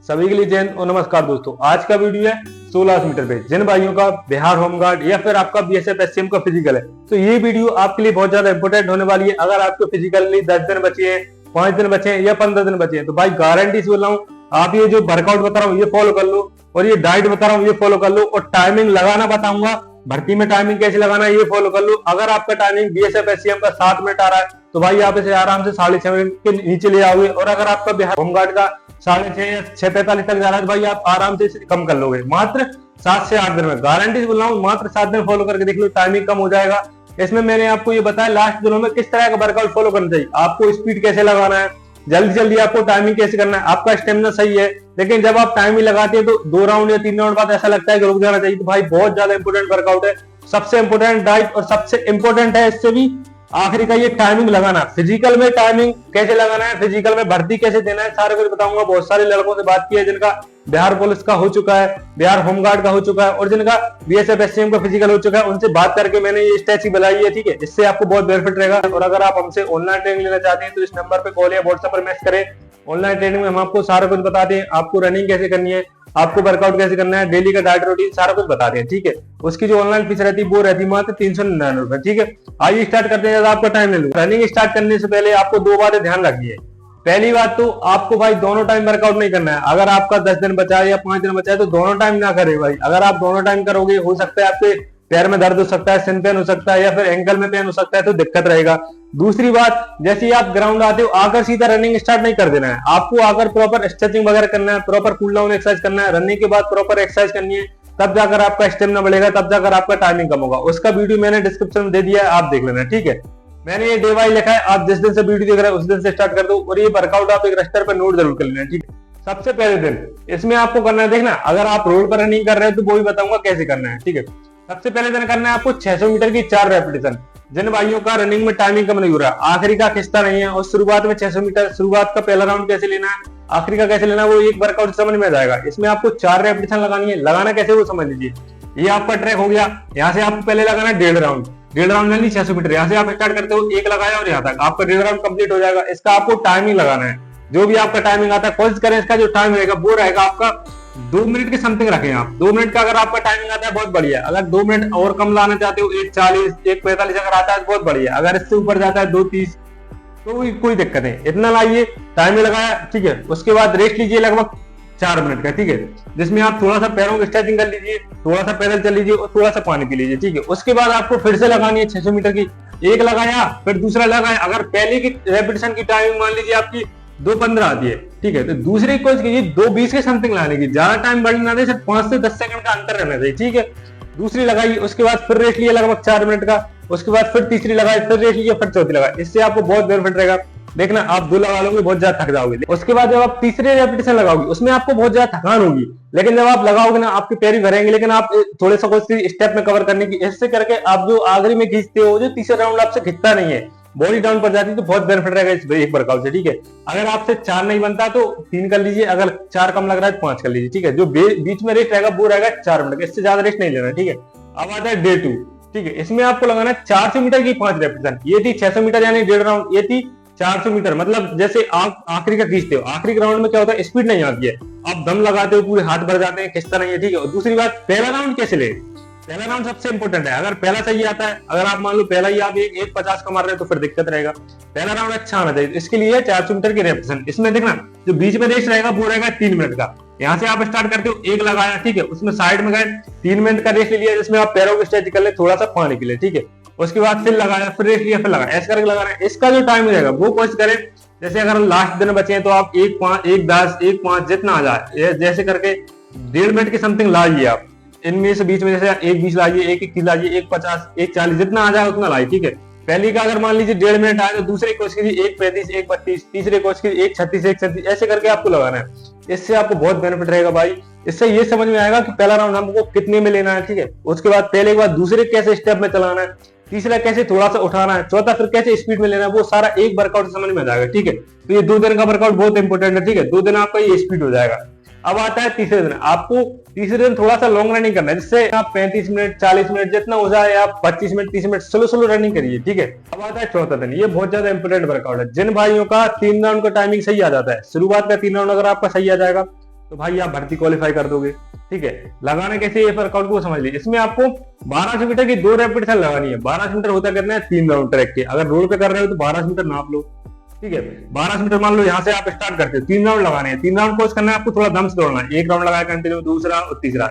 सभी के लिए जय हिंद और नमस्कार दोस्तों। आज का वीडियो है 1600 मीटर पे। जिन भाइयों का बिहार होमगार्ड या फिर आपका बीएसएफ एससीएम का फिजिकल है तो ये वीडियो आपके लिए बहुत ज्यादा इंपोर्टेंट होने वाली है। अगर आपके फिजिकल लिए 10 दिन बचे हैं, 5 दिन बचे हैं या 15 दिन बचे हैं तो भाई गारंटी से बोल रहा हूँ आप ये जो वर्कआउट बता रहा हूँ ये फॉलो कर लो और ये डाइट बता रहा हूँ ये फॉलो कर लो और टाइमिंग लगाना बताऊंगा। भर्ती में टाइमिंग कैसे लगाना है ये फॉलो कर लो। अगर आपका टाइमिंग बीएसएफ एससीएम का 7 मिनट आ रहा है तो भाई आप इसे आराम से 6.5 मिनट के नीचे ले आओगे। और अगर आपका बिहार होमगार्ड का 6:30 या 6:45 तक जा रहा है तो भाई आप आराम से इसे कम कर लोगे। मात्र 7 से 8 दिन में गारंटी से बोल रहा हूँ, मात्र 7 दिन फॉलो करके देख लो, टाइमिंग कम हो जाएगा। इसमें मैंने आपको ये बताया लास्ट दिनों में किस तरह का वर्कआउट फॉलो करना चाहिए, आपको स्पीड कैसे लगाना है, जल्दी जल्दी आपको टाइमिंग कैसे करना है। आपका स्टेमिना सही है लेकिन जब आप टाइमिंग लगाते हैं तो 2 राउंड या 3 राउंड बाद ऐसा लगता है कि रुक जाना चाहिए। तो भाई बहुत ज्यादा इंपोर्टेंट वर्कआउट है, सबसे इंपोर्टेंट डाइट और सबसे इंपोर्टेंट है इससे भी आखिरी का ये टाइमिंग लगाना। फिजिकल में टाइमिंग कैसे लगाना है, फिजिकल में भर्ती कैसे देना है, सारे कुछ बताऊंगा। बहुत सारे लड़कों से बात की है जिनका बिहार पुलिस का हो चुका है, बिहार होमगार्ड का हो चुका है और जिनका बीएसएफ एससीएम का फिजिकल हो चुका है, उनसे बात करके मैंने ये स्ट्रेटजी बनाई है। ठीक है, इससे आपको बहुत बेनिफिट रहेगा। और अगर आप हमसे ऑनलाइन ट्रेनिंग लेना चाहते हैं तो इस नंबर पे कॉल या व्हाट्सएप पर मैसेज करें। ऑनलाइन ट्रेनिंग में हम आपको सारा कुछ बताते हैं, आपको रनिंग कैसे करनी है, आपको वर्कआउट कैसे करना है, डेली का डाइट रूटीन सारा कुछ बताते हैं। ठीक है, उसकी जो ऑनलाइन फीस रहती है वो रहती है मात्र 399 रुपए। ठीक है, आइए स्टार्ट करते हैं। आपका टाइम ले लो। रनिंग स्टार्ट करने से पहले आपको 2 बातें ध्यान रखनी है। पहली बात तो आपको भाई दोनों टाइम वर्कआउट नहीं करना है। अगर आपका 10 दिन बचा है या 5 दिन बचा है तो दोनों टाइम ना करें भाई। अगर आप दोनों टाइम करोगे हो सकता है आपके पैर में दर्द हो सकता है, सिन पेन हो सकता है या फिर एंकल में पेन हो सकता है, तो दिक्कत रहेगा। दूसरी बात, जैसे ही आप ग्राउंड आते हो आकर सीधा रनिंग स्टार्ट नहीं कर देना है। आपको आकर प्रॉपर स्ट्रेचिंग वगैरह करना है, प्रॉपर कूल डाउन एक्सरसाइज करना है, रनिंग के बाद प्रॉपर एक्सरसाइज करनी है, तब जाकर आपका स्टेमिना बढ़ेगा, तब जाकर आपका टाइमिंग कम होगा। उसका वीडियो मैंने डिस्क्रिप्शन में दे दिया है, आप देख लेना। ठीक है, मैंने ये डे वाइज लिखा है, आप जिस दिन से वीडियो देख रहे हैं उस दिन से स्टार्ट कर दो और ये वर्कआउट आप एक रजिस्टर पर नोट जरूर कर लेना। ठीक है, सबसे पहले दिन इसमें आपको करना है, देखना अगर आप रोड पर रनिंग कर रहे हैं तो वो भी बताऊंगा कैसे करना है। ठीक है, सबसे पहले दिन करना है आपको 600 मीटर की 4 रेपिटेशन। जिन भाइयों का रनिंग में टाइमिंग कम नहीं हो रहा, आखिरी का खिंचता नहीं है और शुरुआत में 600 मीटर शुरुआत का पहला राउंड कैसे लेना है, आखिरी का कैसे लेना है, वो एक वर्कआउट समझ में आ जाएगा। इसमें आपको 4 रेपिटेशन लगानी है। लगाना कैसे वो समझ लीजिए। ये आपका ट्रैक हो गया, यहाँ से आपको पहले लगाना है 1.5 राउंड। 1.5 राउंड यानी 600 मीटर। यहाँ से आप स्टार्ट करते हो, 1 लगाया और यहाँ तक आपका 1.5 राउंड कंप्लीट हो जाएगा। इसका आपको टाइमिंग लगाना है। जो भी आपका टाइमिंग आता है कोशिश करें इसका जो टाइम रहेगा वो रहेगा आपका 2 मिनट के समथिंग रखें आप। 2 मिनट का अगर आपका टाइमिंग आता है बहुत बढ़िया। अगर 2 मिनट और कम लाना चाहते हो 1:40 1:45 अगर आता है तो बहुत बढ़िया। अगर इससे ऊपर जाता है 2:30 तो कोई दिक्कत नहीं, इतना लाइए। टाइमिंग लगाया, ठीक है, उसके बाद रेस्ट लीजिए लगभग 4 मिनट का। ठीक है, जिसमें आप थोड़ा सा पैरों की स्ट्रेचिंग कर लीजिए, थोड़ा सा पैदल चल लीजिए और थोड़ा सा पानी पी लीजिए। ठीक है, उसके बाद आपको फिर से लगानी है 600 मीटर की। 1 लगाया फिर दूसरा लगाया। अगर पहले की रेपिटेशन की टाइमिंग मान लीजिए आपकी 2:15 आती है, ठीक है, तो दूसरी कोशिश कीजिए 2:20 के समथिंग लाने की। ज्यादा टाइम बढ़ना नहीं, सिर्फ 5 से 10 सेकंड का अंतर रहना चाहिए। ठीक है, दूसरी लगाई, उसके बाद फिर रेस्ट लिया लगभग 4 मिनट का, उसके बाद फिर तीसरी लगाई, फिर रेस्ट लिया, फिर चौथी लगाई। इससे आपको बहुत बेनिफिट रहेगा। देखना आप 2 लगा लोगे बहुत ज्यादा थक जाओगे। उसके बाद जब आप तीसरे रेपिटेशन लगाओगे उसमें आपको बहुत ज्यादा थकान होगी, लेकिन जब आप लगाओगे ना आपके पैर ही भरेंगे, लेकिन आप थोड़े सा कोशिश स्टेप में कवर करने की। इससे करके आप जो आखिरी में खींचते हो, जो तीसरे राउंड आपसे खिंचता नहीं है, बॉडी डाउन पर जाती है, तो बहुत बेनिफिट रहेगा इस एक वर्कआउट से। ठीक है, अगर आपसे 4 नहीं बनता तो 3 कर लीजिए, अगर 4 कम लग रहा है तो 5 कर लीजिए। ठीक है, जो बीच में रेस्ट रहेगा वो रहेगा 4 मिनट, इससे ज्यादा रेस्ट नहीं लेना। ठीक है, अब आता है डे 2। ठीक है, इसमें आपको लगाना है 400 मीटर की 5 रेपिटेशन। ये थी 600 मीटर यानी 1.5 राउंड, ये थी 400 मीटर। मतलब जैसे आप आखिरी का खींचते हो, आखिरी राउंड में क्या होता है स्पीड नहीं आती है, आप दम लगाते हो, पूरे हाथ भर जाते हैं, खिंचता नहीं है। ठीक है, और दूसरी बात पहला राउंड कैसे ले, पहला राउंड सबसे इंपॉर्टेंट है। अगर पहला सही आता है, अगर आप मान लो पहला ही आप 1:50 का मार रहे हो तो फिर दिक्कत रहेगा। पहला राउंड अच्छा आना चाहिए, इसके लिए 400 मीटर की रेपिटेशन। इसमें देखना जो बीच में रेस्ट रहेगा वो रहेगा 3 मिनट का। यहाँ से आप स्टार्ट करते हो, 1 लगाया, ठीक है, उसमें साइड में गए 3 मिनट का रेस्ट ले लिया, जिसमें आप पैरों की स्ट्रेच कर ले, थोड़ा सा पानी पी ले। ठीक है, उसके बाद फिर लगाया, फिर रेस्ट लिया, फिर लगाया, ऐसे करके लगाना है। इसका जो टाइम रहेगा वो कोशिश करें, जैसे अगर लास्ट दिन बचे हैं तो आप 1:5 1:10 1:5 जितना आ जाए, जैसे करके 1.5 मिनट के समथिंग लाइए आप। इनमें से बीच में जैसे 1:20 लाइए, 1:21 लाइए, 1:50 1:40 जितना आ जाए उतना लाइए। ठीक है, पहली का अगर मान लीजिए 1.5 मिनट आए तो दूसरे कोशिश कीजिए 1:35 1:32, तीसरे कोशिश कीजिए 1:36 1:37, ऐसे करके आपको लगाना है। इससे आपको बहुत बेनिफिट रहेगा भाई। इससे ये समझ में आएगा कि पहला राउंड हमको कितने में लेना है। ठीक है, उसके बाद पहले के बाद दूसरे कैसे स्टेप में चलाना है, तीसरा कैसे थोड़ा सा उठाना है, चौथा फिर कैसे स्पीड में लेना है, वो सारा एक वर्कआउट समझ में आ जाएगा। ठीक है, तो ये 2 दिन का वर्कआउट बहुत इंपॉर्टेंट है। ठीक है, 2 दिन आपका ये स्पीड हो जाएगा। अब आता है तीसरे दिन। आपको तीसरे दिन थोड़ा सा लॉन्ग रनिंग करना है, जिससे आप 35 मिनट 40 मिनट जितना हो जाए, आप 25 मिनट 30 मिनट स्लो रनिंग करिए। ठीक है, अब आता है चौथा दिन। ये बहुत ज्यादा इंपोर्टेंट वर्कआउट है। जिन भाइयों का 3 राउंड का टाइमिंग सही आ जाता है, शुरुआत का 3 राउंड अगर आपका सही आ जाएगा तो भाई आप भर्ती क्वालिफाई कर दोगे। ठीक है, लगाना कैसे ये वर्कआउट को समझ लीजिए। इसमें आपको 1200 मीटर की 2 रेपिटेशन लगानी है। 1200 मीटर होता करना है 3 राउंड ट्रैक के। अगर रोड पे कर रहे हो तो 1200 मीटर नाप लो। ठीक है, 1200 मीटर मान लो यहाँ से आप स्टार्ट करते हो, 3 राउंड लगाने हैं। 3 राउंड कोर्स करना है आपको, थोड़ा दम से दौड़ना है। 1 राउंड लगाया कंटिन्यू, दूसरा और तीसरा,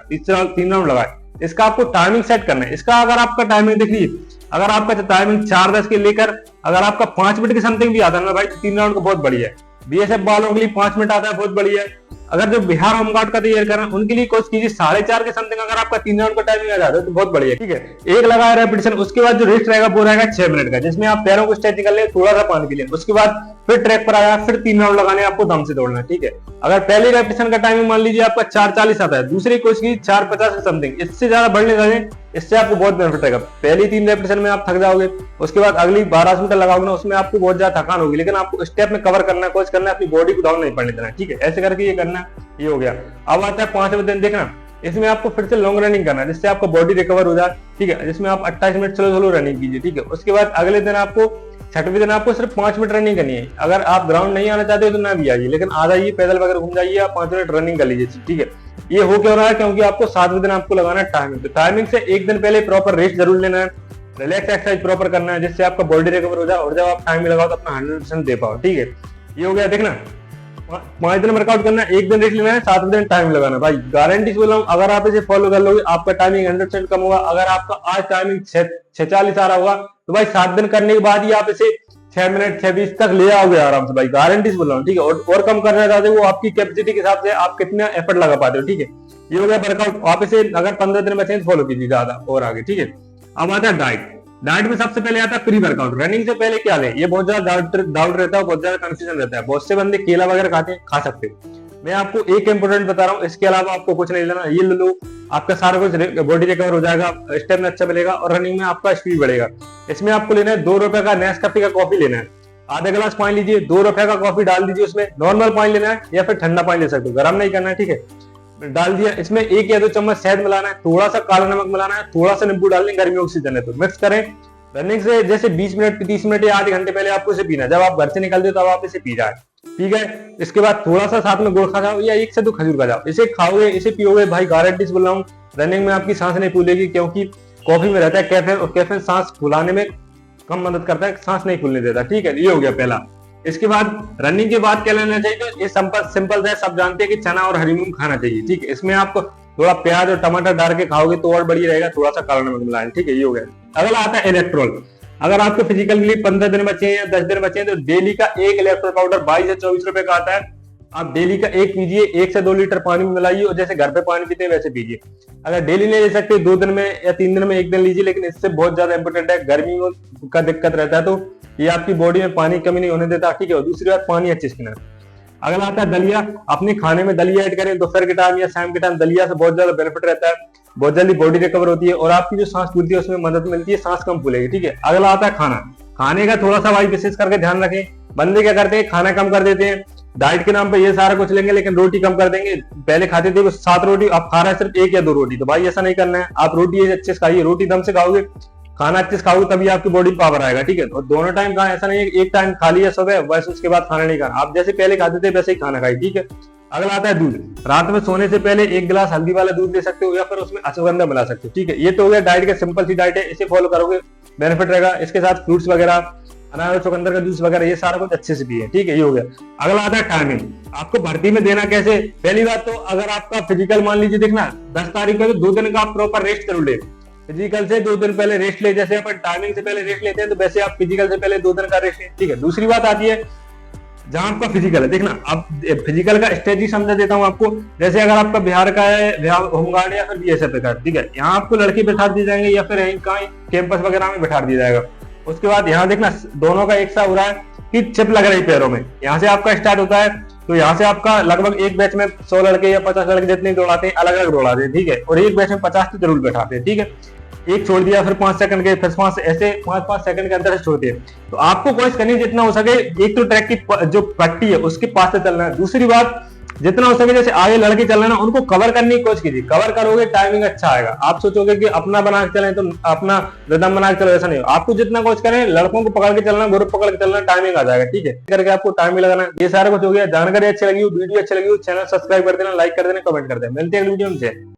3 राउंड लगाए। इसका आपको टाइमिंग सेट करना है। इसका अगर आपका टाइमिंग देखिए, अगर आपका टाइमिंग 4:10 के लेकर अगर आपका 5 मिनट की समथिंग भी आता है ना भाई, 3 राउंड को बहुत बढ़िया है। बीएसएफ वालों के लिए 5 मिनट आता है, बहुत बढ़िया है। अगर जो बिहार होमगार्ड का तैयार कर रहे हैं उनके लिए कोर्स कीजिए 4:30 के समथिंग। अगर आपका 3 राउंड का टाइमिंग आ जाता है तो बहुत बढ़िया है। ठीक है, एक लगाया रेपिटेशन, उसके बाद जो रेस्ट रहेगा वो रहेगा 6 मिनट का, जिसमें आप पैरों को स्ट्रेच कर ले, थोड़ा सा पानी पी लें। उसके बाद फिर ट्रैक पर आया, फिर 3 राउंड लगाने आपको दम से दौड़ना है। ठीक है, अगर पहली रेपिटेशन का टाइमिंग मान लीजिए आपका 4:40 आता है, दूसरी कोर्स की 4:50 के समथिंग, इससे ज्यादा बढ़ने लगे, इससे आपको बहुत बेनिफिट रहेगा। पहली 3 रेपिटेशन में आप थक जाओगे, उसके बाद अगली 1200 मीटर लगाओगे ना, उसमें आपको बहुत ज्यादा थकान होगी, लेकिन आपको स्टेप में कवर करना है, कोर्स करना है, अपनी बॉडी को डाउन नहीं पड़ने देना। ठीक है, ऐसे करके ये करना है। ये हो गया। अब आता है 5वें दिन, देखना इसमें आपको फिर से लॉन्ग रनिंग करना है, जिससे आपका बॉडी रिकवर हो जाए। ठीक है, जिसमें आप 28 मिनट स्लो रनिंग कीजिए। ठीक है, उसके बाद अगले दिन आपको 6वें दिन आपको सिर्फ 5 मिनट रनिंग करनी है। अगर आप ग्राउंड नहीं आना चाहते हो तो ना भी आइए, लेकिन आ जाइए, पैदल वगैरह घूम जाइए, आप 5 मिनट रनिंग कर लीजिए। ठीक है, ये हो क्यों रहा है, क्योंकि आपको 7वें दिन आपको लगाना है टाइमिंग। तो टाइमिंग से एक दिन पहले प्रॉपर रेस्ट जरूर लेना है, रिलैक्स एक्सरसाइज प्रॉपर करना है, जिससे आपका बॉडी रिकवर हो जाए और जब आप टाइम लगाओ तो अपना 100% दे पाओ। ठीक है, ये हो गया। देखना 5 दिन वर्कआउट करना है, एक दिन रेस्ट लेना है, 7वें दिन टाइम लगाना है। भाई गारंटी से बोल रहा हूँ, अगर आप इसे फॉलो कर लोगे आपका टाइमिंग 100% कम होगा। अगर आपका आज टाइमिंग 6:40 आ रहा होगा तो भाई 7 दिन करने के बाद ही आप इसे 6 मिनट 6:20 तक ले आओगे आराम से। भाई गारंटी से बोल रहा हूँ। ठीक है, और कम करना चाहते हो वो आपकी कैपेसिटी के हिसाब से आप कितना एफर्ट लगा पाते हो। ठीक है, ये हो गया वर्कआउट। आप इसे अगर 15 दिन बचे तो फॉलो कीजिए ज्यादा और आगे। ठीक है, अब आता है डाइट। डाइट में सबसे पहले आता है प्री वर्कआउट। रनिंग से पहले क्या लें, ये बहुत ज्यादा डाउट रहता है, बहुत ज्यादा कंफ्यूजन रहता है। बहुत से बंदे केला वगैरह खाते हैं, खा सकते हो। मैं आपको एक इंपोर्टेंट बता रहा हूँ, इसके अलावा आपको कुछ नहीं लेना। ये ले लो, आपका सारा कुछ बॉडी रिकवर हो जाएगा, स्टेमिना अच्छा मिलेगा और रनिंग में आपका स्पीड बढ़ेगा। इसमें आपको लेना है 2 रुपए का नेस्कैफे का कॉफी लेना है। आधा गिलास पानी लीजिए, 2 रुपए का कॉफी डाल दीजिए उसमें। नॉर्मल पानी लेना है या फिर ठंडा पानी ले सकते हो, गर्म नहीं करना है। ठीक है, डाल दिया। इसमें 1 या 2 चम्मच शहद मिलाना है, थोड़ा सा काला नमक मिलाना है, थोड़ा सा नींबू डाल दें, गर्मियों की सीजन है तो मिक्स करें। रनिंग से जैसे 20 मिनट 30 मिनट या आधे घंटे पहले आपको इसे पीना है। जब आप घर से निकलते हो तब आप इसे पी जाए। ठीक है, इसके बाद थोड़ा सा साथ में गुड़ खा जाओ या 1 से 2 खजूर खा जाओ। इसे खाओगे, इसे पियोगे, भाई गारंटी से बोल रहा हूँ रनिंग में आपकी सांस नहीं फूलेगी, क्योंकि कॉफी में रहता है कैफीन और कैफीन सांस फुलाने में कम मदद करता है, सांस नहीं फूलने देता। ठीक है, ये हो गया पहला। इसके बाद रनिंग के बाद क्या लेना चाहिए, तो ये सिंपल है, सब जानते हैं कि चना और हरी मूंग खाना चाहिए। ठीक है, इसमें आपको थोड़ा प्याज और टमाटर डाल के खाओगे तो और बढ़िया रहेगा, थोड़ा सा काला नमक मिलाएं। ठीक है, ये हो गया। अगला आता है इलेक्ट्रोल। अगर आपके फिजिकल के लिए 15 दिन बचे हैं या 10 दिन बचे हैं तो डेली का 1 इलेक्ट्रोल पाउडर 22 से 24 रुपए का आता है। आप डेली का 1 पीजिए, 1 से 2 लीटर पानी में मिलाइए और जैसे घर पे पानी पीते हैं वैसे पीजिए। अगर डेली नहीं ले सकते 2 दिन में या 3 दिन में 1 दिन लीजिए, लेकिन इससे बहुत ज्यादा इंपॉर्टेंट है, गर्मी का दिक्कत रहता है तो ये आपकी बॉडी में पानी कमी नहीं होने देता। ठीक है, दूसरी बात पानी अच्छे से पीना। अगला आता है दलिया। अपने खाने में दलिया ऐड करें, दोपहर के टाइम या शाम के टाइम दलिया से बहुत ज्यादा बेनिफिट रहता है, बहुत जल्दी बॉडी रिकवर होती है और आपकी जो सांस फूलती है उसमें मदद मिलती है, सांस कम फूलेगी। ठीक है, अगला आता है खाना। खाने का थोड़ा सा भाई विशेष करके ध्यान रखें। बंदे क्या करते हैं, खाना कम कर देते हैं, डाइट के नाम पे ये सारा कुछ लेंगे लेकिन रोटी कम कर देंगे। पहले खाते थे 7 रोटी, अब खा रहे हैं सिर्फ 1 या 2 रोटी। तो भाई ऐसा नहीं करना है, आप रोटी अच्छे से खाइए, रोटी दम से खाओगे, खाना अच्छे से खाओगे तभी आपकी बॉडी पावर आएगा। ठीक है, और दोनों टाइम खाना, ऐसा नहीं है एक टाइम खा लिया सुबह बस उसके बाद खाना नहीं खाना, आप जैसे पहले खाते थे वैसे ही खाना खाइए। ठीक है, अगला आता है दूध। रात में सोने से पहले 1 गिलास हल्दी वाला दूध ले सकते हो या फिर उसमें अश्वगंधा मिला सकते हो। ठीक है, ये तो हो गया डाइट का सिंपल सी डाइट है, इसे फॉलो करोगे बेनिफिट रहेगा। इसके साथ फ्रूट्स वगैरह, अनार चुकंदर का जूस वगैरह, ये सारा कुछ अच्छे से पिए। ठीक है, ये हो गया। अगला आता है टाइमिंग। आपको भर्ती में देना कैसे, पहली बात तो अगर आपका फिजिकल मान लीजिए देखना 10 तारीख का, तो 2 दिन का आप प्रॉपर रेस्ट जरूर ले। फिजिकल से 2 दिन पहले रेस्ट ले, जैसे अपन टाइमिंग से पहले रेस्ट लेते हैं तो वैसे आप फिजिकल से पहले 2 दिन का रेस्ट लें। ठीक है, दूसरी बात आती है जहां आपका फिजिकल है, देखना अब फिजिकल का स्ट्रेटजी समझा देता हूं आपको। जैसे अगर आपका बिहार का है, होमगार्ड या फिर बीएसएफ का, ठीक है, यहाँ आपको लड़के बैठा दिए जाएंगे या फिर कहीं कैंपस वगैरह में बैठा दिया जाएगा। उसके बाद यहाँ देखना दोनों का एक सा हो रहा है कि चिप लग रही पैरों में, यहाँ से आपका स्टार्ट होता है। तो यहाँ से आपका लगभग एक बैच में 100 लड़के या 50 लड़के जितने दौड़ाते हैं, अलग अलग दौड़ाते हैं। ठीक है, और एक बैच में 50 तो जरूर बैठाते हैं। ठीक है, एक छोड़ दिया फिर 5 सेकंड के, फिर 5 ऐसे 5 सेकंड के अंदर से छोड़ते हैं। तो आपको कोशिश करनी जितना हो सके, एक तो ट्रैक की जो पट्टी है उसके पास से चलना है। दूसरी बात जितना हो सके जैसे आगे लड़के चल रहे हैं ना उनको कवर करने की कोशिश कीजिए, कवर करोगे टाइमिंग अच्छा आएगा। आप सोचोगे कि अपना बना के चलें तो अपना रिदम बना के चलो, ऐसा नहीं हो। आपको जितना कोशिश करें लड़कों को पकड़ के चलना, ग्रुप पकड़ के चलना, टाइमिंग आ जाएगा, ठीक है, करके आपको टाइम लगाना। ये सारा कुछ हो गया। जानकारी अच्छी लगी हो, वीडियो अच्छी लगी हो, चैनल सब्सक्राइब कर देना, लाइक कर देना, कमेंट कर देना। मिलते हैं वीडियो में।